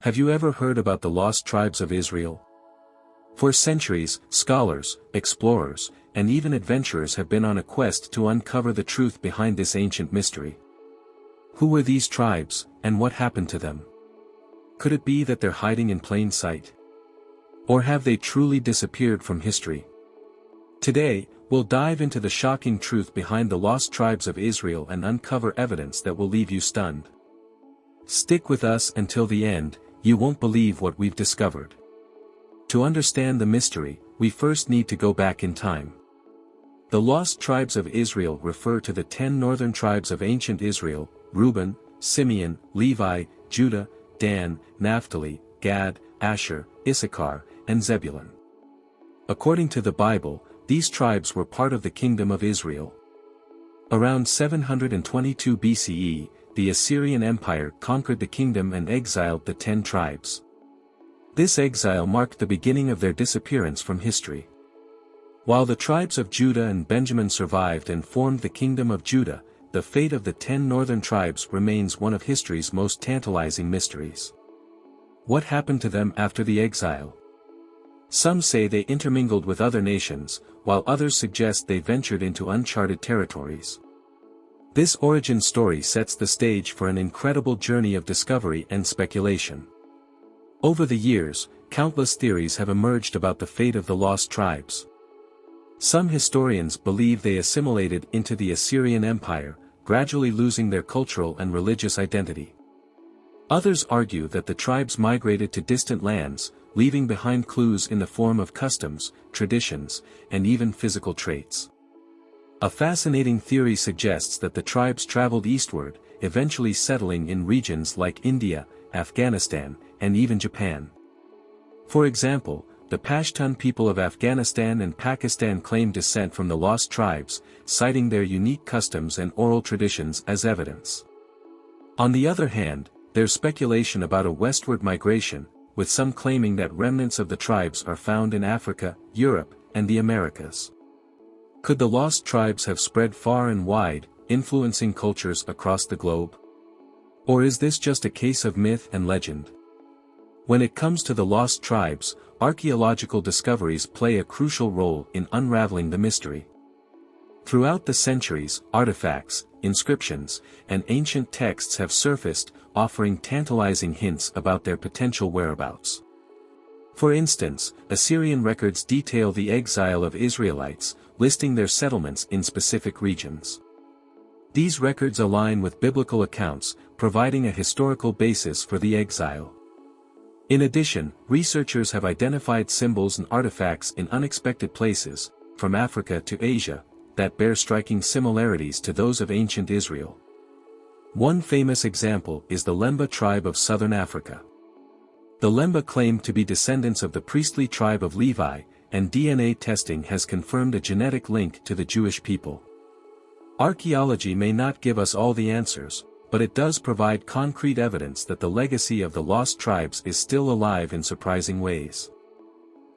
Have you ever heard about the lost tribes of Israel? For centuries, scholars, explorers, and even adventurers have been on a quest to uncover the truth behind this ancient mystery. Who were these tribes, and what happened to them? Could it be that they're hiding in plain sight? Or have they truly disappeared from history? Today, we'll dive into the shocking truth behind the lost tribes of Israel and uncover evidence that will leave you stunned. Stick with us until the end. You won't believe what we've discovered. To understand the mystery, we first need to go back in time. The lost tribes of Israel refer to the 10 northern tribes of ancient Israel: Reuben, Simeon, Levi, Judah, Dan, Naphtali, Gad, Asher, Issachar, and Zebulun. According to the Bible, these tribes were part of the kingdom of Israel. Around 722 BCE, the Assyrian Empire conquered the kingdom and exiled the 10 tribes. This exile marked the beginning of their disappearance from history. While the tribes of Judah and Benjamin survived and formed the kingdom of Judah, the fate of the 10 northern tribes remains one of history's most tantalizing mysteries. What happened to them after the exile? Some say they intermingled with other nations, while others suggest they ventured into uncharted territories. This origin story sets the stage for an incredible journey of discovery and speculation. Over the years, countless theories have emerged about the fate of the lost tribes. Some historians believe they assimilated into the Assyrian Empire, gradually losing their cultural and religious identity. Others argue that the tribes migrated to distant lands, leaving behind clues in the form of customs, traditions, and even physical traits. A fascinating theory suggests that the tribes traveled eastward, eventually settling in regions like India, Afghanistan, and even Japan. For example, the Pashtun people of Afghanistan and Pakistan claim descent from the lost tribes, citing their unique customs and oral traditions as evidence. On the other hand, there's speculation about a westward migration, with some claiming that remnants of the tribes are found in Africa, Europe, and the Americas. Could the lost tribes have spread far and wide, influencing cultures across the globe? Or is this just a case of myth and legend? When it comes to the lost tribes, archaeological discoveries play a crucial role in unraveling the mystery. Throughout the centuries, artifacts, inscriptions, and ancient texts have surfaced, offering tantalizing hints about their potential whereabouts. For instance, Assyrian records detail the exile of Israelites, listing their settlements in specific regions. These records align with biblical accounts, providing a historical basis for the exile. In addition, researchers have identified symbols and artifacts in unexpected places, from Africa to Asia, that bear striking similarities to those of ancient Israel. One famous example is the Lemba tribe of southern Africa. The Lemba claim to be descendants of the priestly tribe of Levi, and DNA testing has confirmed a genetic link to the Jewish people. Archaeology may not give us all the answers, but it does provide concrete evidence that the legacy of the lost tribes is still alive in surprising ways.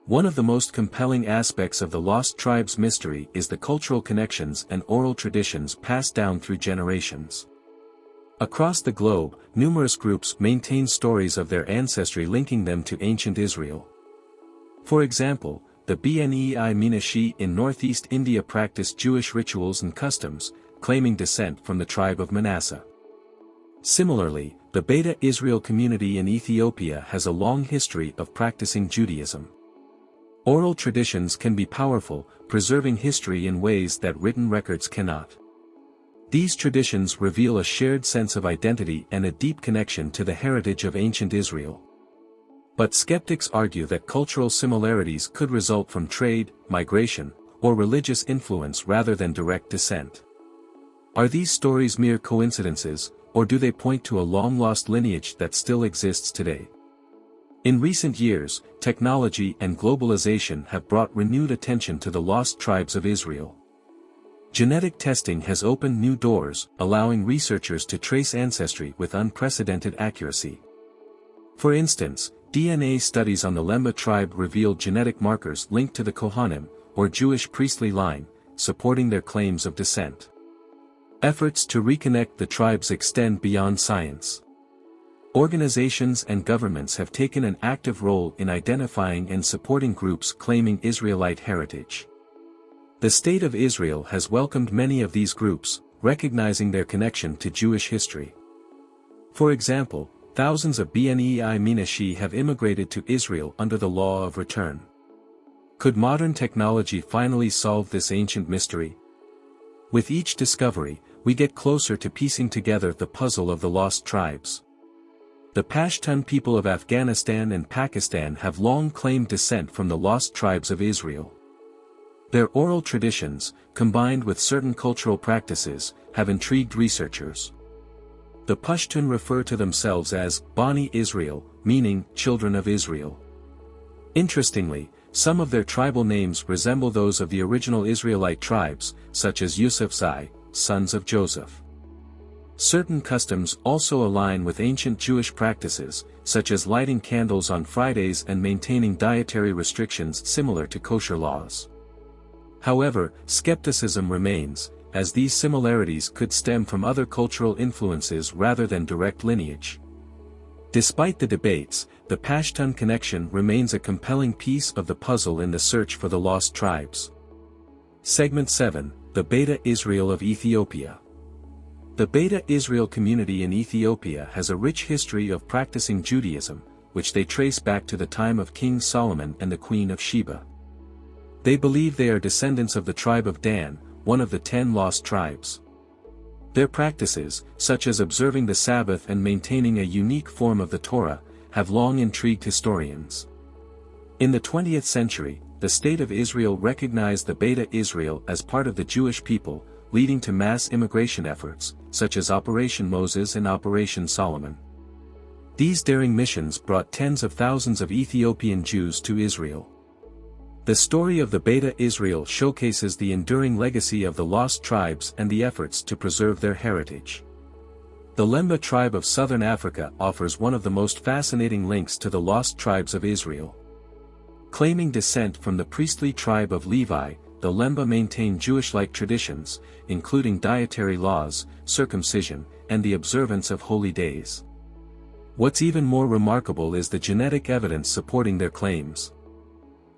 One of the most compelling aspects of the lost tribes mystery is the cultural connections and oral traditions passed down through generations. Across the globe, numerous groups maintain stories of their ancestry linking them to ancient Israel. For example, the Bnei Minashi in northeast India practice Jewish rituals and customs, claiming descent from the tribe of Manasseh. Similarly, the Beta Israel community in Ethiopia has a long history of practicing Judaism. Oral traditions can be powerful, preserving history in ways that written records cannot. These traditions reveal a shared sense of identity and a deep connection to the heritage of ancient Israel. But skeptics argue that cultural similarities could result from trade, migration, or religious influence rather than direct descent. Are these stories mere coincidences, or do they point to a long-lost lineage that still exists today? In recent years, technology and globalization have brought renewed attention to the lost tribes of Israel. Genetic testing has opened new doors, allowing researchers to trace ancestry with unprecedented accuracy. For instance, DNA studies on the Lemba tribe revealed genetic markers linked to the Kohanim, or Jewish priestly line, supporting their claims of descent. Efforts to reconnect the tribes extend beyond science. Organizations and governments have taken an active role in identifying and supporting groups claiming Israelite heritage. The State of Israel has welcomed many of these groups, recognizing their connection to Jewish history. For example, thousands of Bnei Minashi have immigrated to Israel under the law of return. Could modern technology finally solve this ancient mystery? With each discovery, we get closer to piecing together the puzzle of the lost tribes. The Pashtun people of Afghanistan and Pakistan have long claimed descent from the lost tribes of Israel. Their oral traditions, combined with certain cultural practices, have intrigued researchers. The Pashtun refer to themselves as Bani Israel, meaning children of Israel. Interestingly, some of their tribal names resemble those of the original Israelite tribes, such as Yusufzai, sons of Joseph. Certain customs also align with ancient Jewish practices, such as lighting candles on Fridays and maintaining dietary restrictions similar to kosher laws. However, skepticism remains, as these similarities could stem from other cultural influences rather than direct lineage. Despite the debates, the Pashtun connection remains a compelling piece of the puzzle in the search for the lost tribes. Segment 7, the Beta Israel of Ethiopia. The Beta Israel community in Ethiopia has a rich history of practicing Judaism, which they trace back to the time of King Solomon and the Queen of Sheba. They believe they are descendants of the tribe of Dan, one of the 10 lost tribes. Their practices, such as observing the Sabbath and maintaining a unique form of the Torah, have long intrigued historians. In the 20th century, the State of Israel recognized the Beta Israel as part of the Jewish people, leading to mass immigration efforts, such as Operation Moses and Operation Solomon. These daring missions brought tens of thousands of Ethiopian Jews to Israel. The story of the Beta Israel showcases the enduring legacy of the lost tribes and the efforts to preserve their heritage. The Lemba tribe of southern Africa offers one of the most fascinating links to the lost tribes of Israel. Claiming descent from the priestly tribe of Levi, the Lemba maintain Jewish-like traditions, including dietary laws, circumcision, and the observance of holy days. What's even more remarkable is the genetic evidence supporting their claims.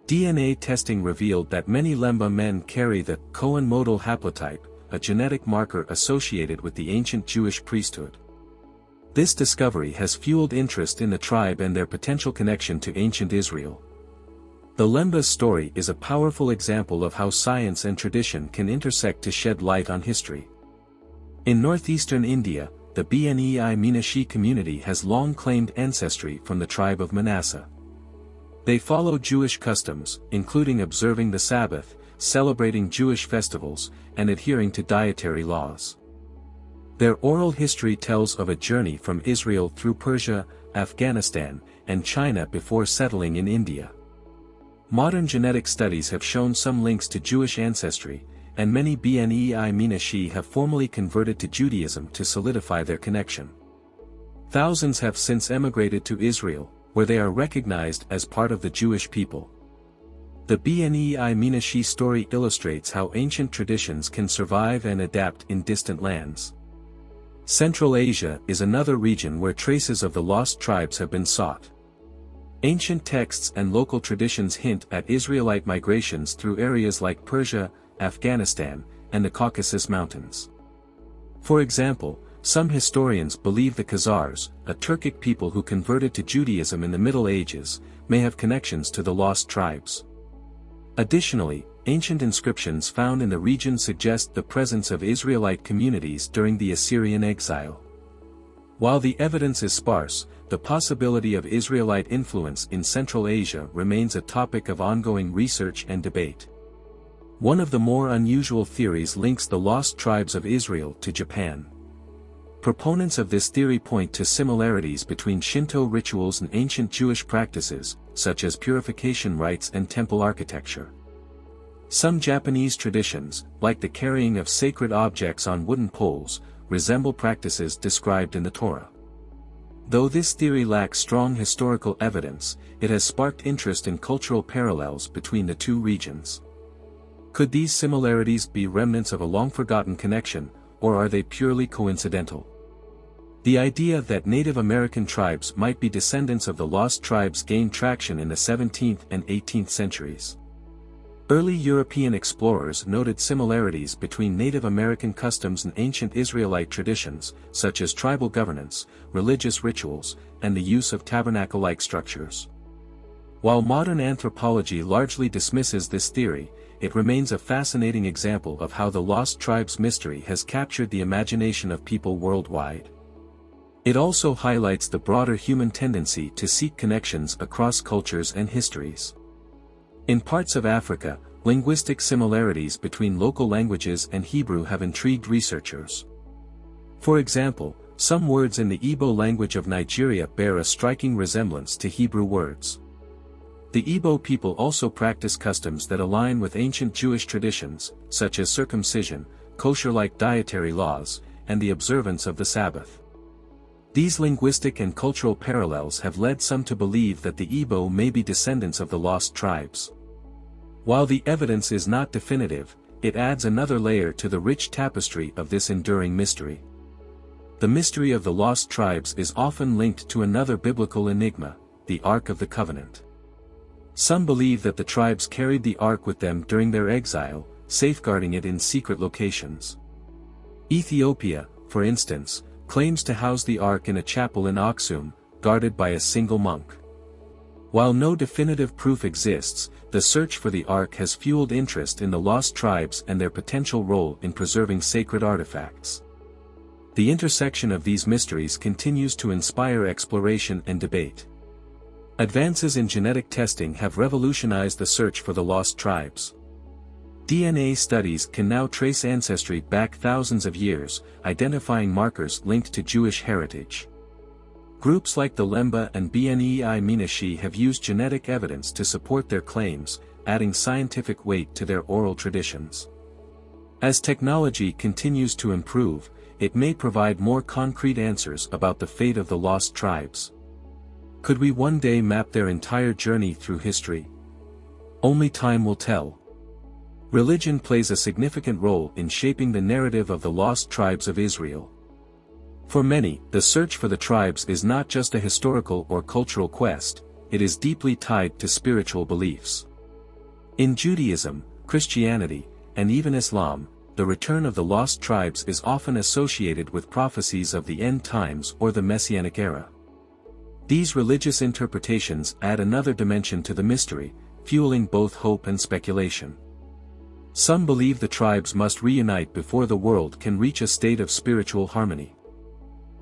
DNA testing revealed that many Lemba men carry the Cohen modal haplotype, a genetic marker associated with the ancient Jewish priesthood. This discovery has fueled interest in the tribe and their potential connection to ancient Israel. The Lemba's story is a powerful example of how science and tradition can intersect to shed light on history. In northeastern India, the Bnei Minashi community has long claimed ancestry from the tribe of Manasseh. They follow Jewish customs, including observing the Sabbath, celebrating Jewish festivals, and adhering to dietary laws. Their oral history tells of a journey from Israel through Persia, Afghanistan, and China before settling in India. Modern genetic studies have shown some links to Jewish ancestry, and many Bnei Minashi have formally converted to Judaism to solidify their connection. Thousands have since emigrated to Israel, where they are recognized as part of the Jewish people. The Bnei Minashi story illustrates how ancient traditions can survive and adapt in distant lands. Central Asia is another region where traces of the lost tribes have been sought. Ancient texts and local traditions hint at Israelite migrations through areas like Persia, Afghanistan, and the Caucasus Mountains. For example, some historians believe the Khazars, a Turkic people who converted to Judaism in the Middle Ages, may have connections to the lost tribes. Additionally, ancient inscriptions found in the region suggest the presence of Israelite communities during the Assyrian exile. While the evidence is sparse, the possibility of Israelite influence in Central Asia remains a topic of ongoing research and debate. One of the more unusual theories links the lost tribes of Israel to Japan. Proponents of this theory point to similarities between Shinto rituals and ancient Jewish practices, such as purification rites and temple architecture. Some Japanese traditions, like the carrying of sacred objects on wooden poles, resemble practices described in the Torah. Though this theory lacks strong historical evidence, it has sparked interest in cultural parallels between the two regions. Could these similarities be remnants of a long-forgotten connection, or are they purely coincidental? The idea that Native American tribes might be descendants of the lost tribes gained traction in the 17th and 18th centuries. Early European explorers noted similarities between Native American customs and ancient Israelite traditions, such as tribal governance, religious rituals, and the use of tabernacle-like structures. While modern anthropology largely dismisses this theory, it remains a fascinating example of how the lost tribes mystery has captured the imagination of people worldwide. It also highlights the broader human tendency to seek connections across cultures and histories. In parts of Africa, linguistic similarities between local languages and Hebrew have intrigued researchers. For example, some words in the Igbo language of Nigeria bear a striking resemblance to Hebrew words. The Igbo people also practice customs that align with ancient Jewish traditions, such as circumcision, kosher-like dietary laws, and the observance of the Sabbath. These linguistic and cultural parallels have led some to believe that the Igbo may be descendants of the lost tribes. While the evidence is not definitive, it adds another layer to the rich tapestry of this enduring mystery. The mystery of the lost tribes is often linked to another biblical enigma, the Ark of the Covenant. Some believe that the tribes carried the Ark with them during their exile, safeguarding it in secret locations. Ethiopia, for instance, claims to house the Ark in a chapel in Aksum, guarded by a single monk. While no definitive proof exists, the search for the Ark has fueled interest in the lost tribes and their potential role in preserving sacred artifacts. The intersection of these mysteries continues to inspire exploration and debate. Advances in genetic testing have revolutionized the search for the lost tribes. DNA studies can now trace ancestry back thousands of years, identifying markers linked to Jewish heritage. Groups like the Lemba and Bnei Minashi have used genetic evidence to support their claims, adding scientific weight to their oral traditions. As technology continues to improve, it may provide more concrete answers about the fate of the lost tribes. Could we one day map their entire journey through history? Only time will tell. Religion plays a significant role in shaping the narrative of the lost tribes of Israel. For many, the search for the tribes is not just a historical or cultural quest, it is deeply tied to spiritual beliefs. In Judaism, Christianity, and even Islam, the return of the lost tribes is often associated with prophecies of the end times or the Messianic era. These religious interpretations add another dimension to the mystery, fueling both hope and speculation. Some believe the tribes must reunite before the world can reach a state of spiritual harmony.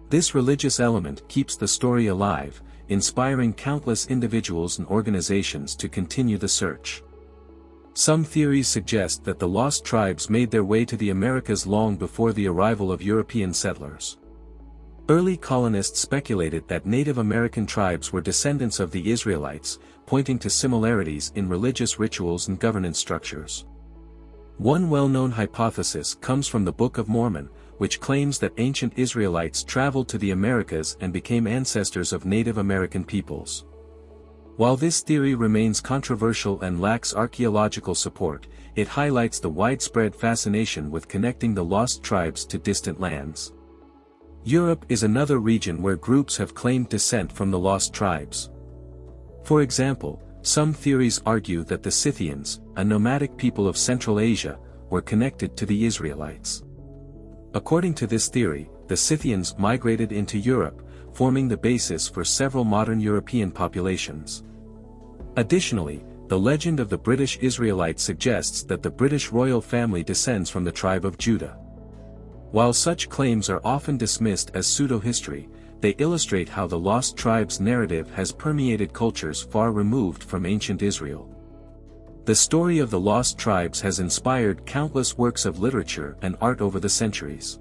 This religious element keeps the story alive, inspiring countless individuals and organizations to continue the search. Some theories suggest that the lost tribes made their way to the Americas long before the arrival of European settlers. Early colonists speculated that Native American tribes were descendants of the Israelites, pointing to similarities in religious rituals and governance structures. One well-known hypothesis comes from the Book of Mormon, which claims that ancient Israelites traveled to the Americas and became ancestors of Native American peoples. While this theory remains controversial and lacks archaeological support, it highlights the widespread fascination with connecting the lost tribes to distant lands. Europe is another region where groups have claimed descent from the lost tribes. For example, some theories argue that the Scythians, a nomadic people of Central Asia, were connected to the Israelites. According to this theory, the Scythians migrated into Europe, forming the basis for several modern European populations. Additionally, the legend of the British Israelites suggests that the British royal family descends from the tribe of Judah. While such claims are often dismissed as pseudo-history, they illustrate how the lost tribes narrative has permeated cultures far removed from ancient Israel. The story of the lost tribes has inspired countless works of literature and art over the centuries.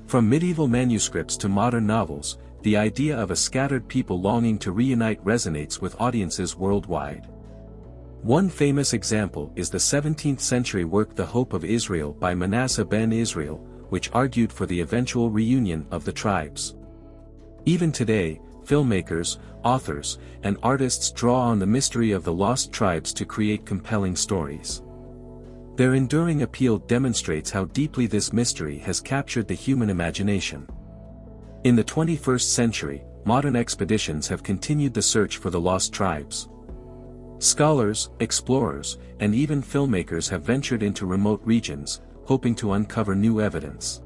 From medieval manuscripts to modern novels, the idea of a scattered people longing to reunite resonates with audiences worldwide. One famous example is the 17th-century work The Hope of Israel by Manasseh ben Israel, which argued for the eventual reunion of the tribes. Even today, filmmakers, authors, and artists draw on the mystery of the lost tribes to create compelling stories. Their enduring appeal demonstrates how deeply this mystery has captured the human imagination. In the 21st century, modern expeditions have continued the search for the lost tribes. Scholars, explorers, and even filmmakers have ventured into remote regions, hoping to uncover new evidence.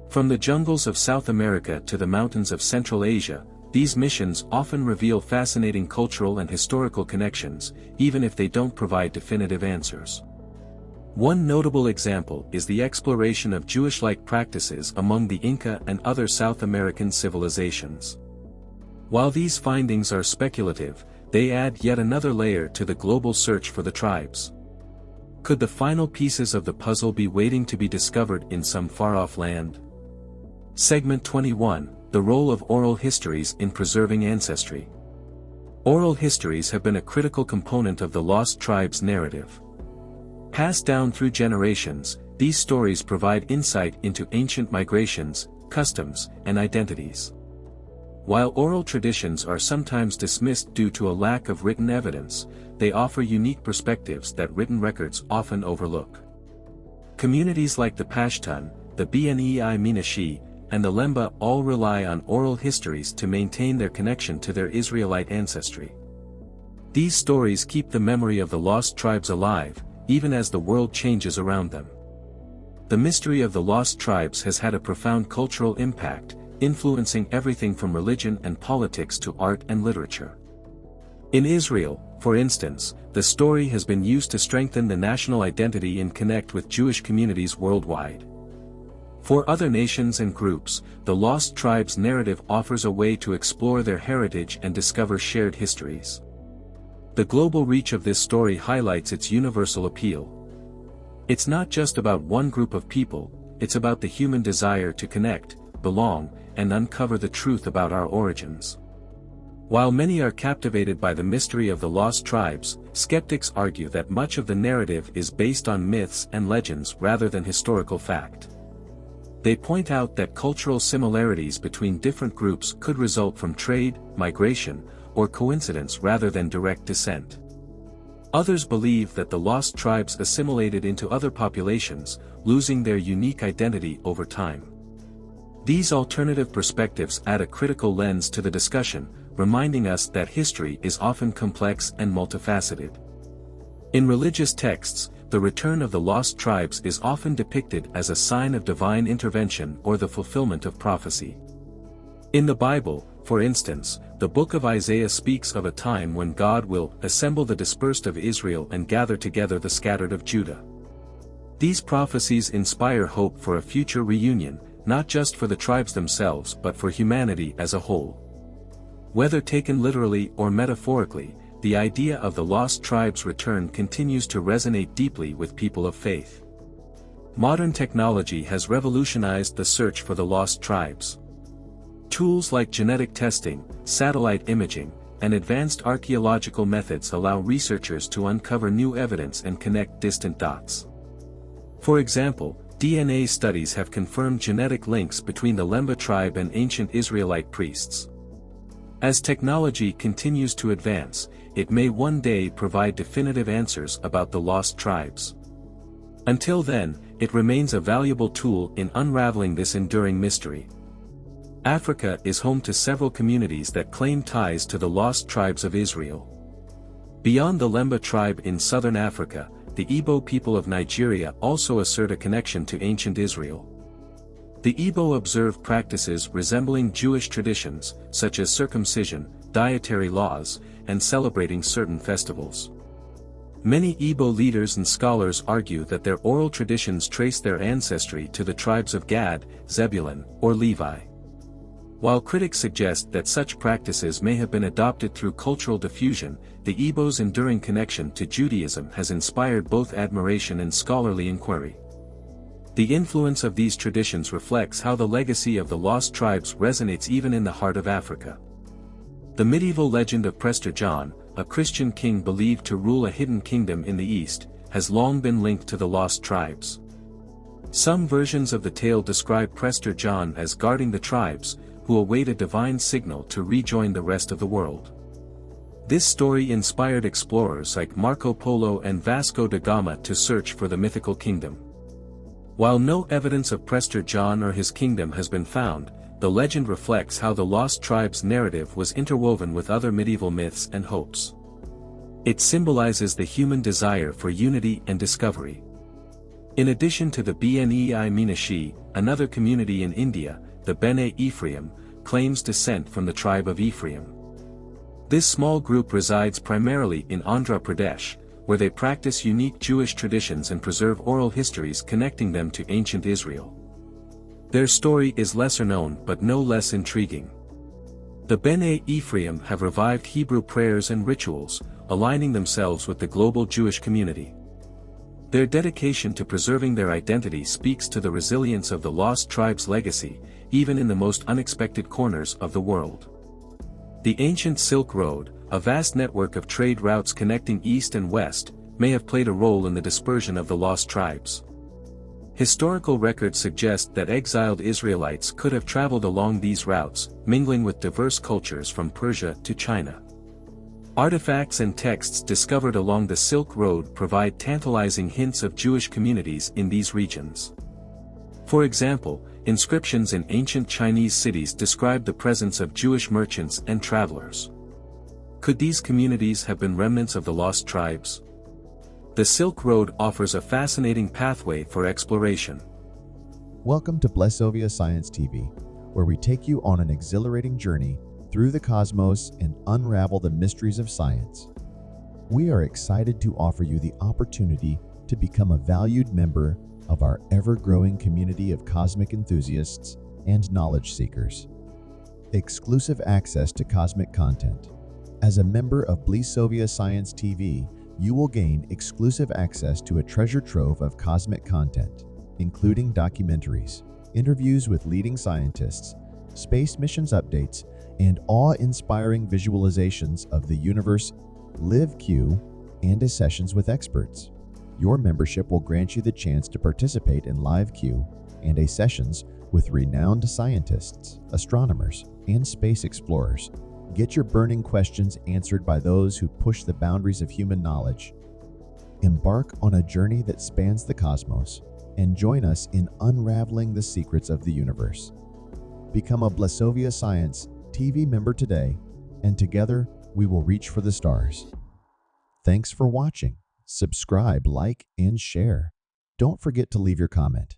From the jungles of South America to the mountains of Central Asia, these missions often reveal fascinating cultural and historical connections, even if they don't provide definitive answers. One notable example is the exploration of Jewish-like practices among the Inca and other South American civilizations. While these findings are speculative, they add yet another layer to the global search for the tribes. Could the final pieces of the puzzle be waiting to be discovered in some far-off land? Segment 21, The Role of Oral Histories in Preserving Ancestry. Oral histories have been a critical component of the lost tribes narrative. Passed down through generations, these stories provide insight into ancient migrations, customs, and identities. While oral traditions are sometimes dismissed due to a lack of written evidence, they offer unique perspectives that written records often overlook. Communities like the Pashtun, the Bnei Minashi, and the Lemba all rely on oral histories to maintain their connection to their Israelite ancestry. These stories keep the memory of the lost tribes alive, even as the world changes around them. The mystery of the lost tribes has had a profound cultural impact, influencing everything from religion and politics to art and literature. In Israel, for instance, the story has been used to strengthen the national identity and connect with Jewish communities worldwide. For other nations and groups, the Lost Tribes narrative offers a way to explore their heritage and discover shared histories. The global reach of this story highlights its universal appeal. It's not just about one group of people, it's about the human desire to connect, belong, and uncover the truth about our origins. While many are captivated by the mystery of the lost tribes, skeptics argue that much of the narrative is based on myths and legends rather than historical fact. They point out that cultural similarities between different groups could result from trade, migration, or coincidence rather than direct descent. Others believe that the lost tribes assimilated into other populations, losing their unique identity over time. These alternative perspectives add a critical lens to the discussion, reminding us that history is often complex and multifaceted. In religious texts, the return of the lost tribes is often depicted as a sign of divine intervention or the fulfillment of prophecy. In the Bible, for instance, the book of Isaiah speaks of a time when God will assemble the dispersed of Israel and gather together the scattered of Judah. These prophecies inspire hope for a future reunion, not just for the tribes themselves but for humanity as a whole. Whether taken literally or metaphorically, the idea of the lost tribes' return continues to resonate deeply with people of faith. Modern technology has revolutionized the search for the lost tribes. Tools like genetic testing, satellite imaging, and advanced archaeological methods allow researchers to uncover new evidence and connect distant dots. For example, DNA studies have confirmed genetic links between the Lemba tribe and ancient Israelite priests. As technology continues to advance, it may one day provide definitive answers about the lost tribes. Until then, it remains a valuable tool in unraveling this enduring mystery. Africa is home to several communities that claim ties to the lost tribes of Israel. Beyond the Lemba tribe in southern Africa, the Igbo people of Nigeria also assert a connection to ancient Israel. The Igbo observe practices resembling Jewish traditions, such as circumcision, dietary laws, and celebrating certain festivals. Many Igbo leaders and scholars argue that their oral traditions trace their ancestry to the tribes of Gad, Zebulun, or Levi. While critics suggest that such practices may have been adopted through cultural diffusion, the Igbo's enduring connection to Judaism has inspired both admiration and scholarly inquiry. The influence of these traditions reflects how the legacy of the lost tribes resonates even in the heart of Africa. The medieval legend of Prester John, a Christian king believed to rule a hidden kingdom in the east, has long been linked to the lost tribes. Some versions of the tale describe Prester John as guarding the tribes, who await a divine signal to rejoin the rest of the world. This story inspired explorers like Marco Polo and Vasco da Gama to search for the mythical kingdom. While no evidence of Prester John or his kingdom has been found, the legend reflects how the Lost Tribes narrative was interwoven with other medieval myths and hopes. It symbolizes the human desire for unity and discovery. In addition to the Bnei Minashi, another community in India, the Bene Ephraim, claims descent from the tribe of Ephraim. This small group resides primarily in Andhra Pradesh, where they practice unique Jewish traditions and preserve oral histories connecting them to ancient Israel. Their story is lesser known but no less intriguing. The Bene Ephraim have revived Hebrew prayers and rituals, aligning themselves with the global Jewish community. Their dedication to preserving their identity speaks to the resilience of the Lost Tribes' legacy, even in the most unexpected corners of the world. The ancient Silk Road, a vast network of trade routes connecting east and west, may have played a role in the dispersion of the Lost Tribes. Historical records suggest that exiled Israelites could have traveled along these routes, mingling with diverse cultures from Persia to China. Artifacts and texts discovered along the Silk Road provide tantalizing hints of Jewish communities in these regions. For example, inscriptions in ancient Chinese cities describe the presence of Jewish merchants and travelers. Could these communities have been remnants of the Lost Tribes? The Silk Road offers a fascinating pathway for exploration. Welcome to Blessovia Science TV, where we take you on an exhilarating journey through the cosmos and unravel the mysteries of science. We are excited to offer you the opportunity to become a valued member of our ever-growing community of cosmic enthusiasts and knowledge seekers. Exclusive access to cosmic content. As a member of Blessovia Science TV, you will gain exclusive access to a treasure trove of cosmic content, including documentaries, interviews with leading scientists, space missions updates, and awe-inspiring visualizations of the universe, live Q, and sessions with experts. Your membership will grant you the chance to participate in live Q and sessions with renowned scientists, astronomers, and space explorers. Get your burning questions answered by those who push the boundaries of human knowledge. Embark on a journey that spans the cosmos and join us in unraveling the secrets of the universe. Become a Blessovia Science TV member today, and together we will reach for the stars. Thanks for watching. Subscribe, like, and share. Don't forget to leave your comment.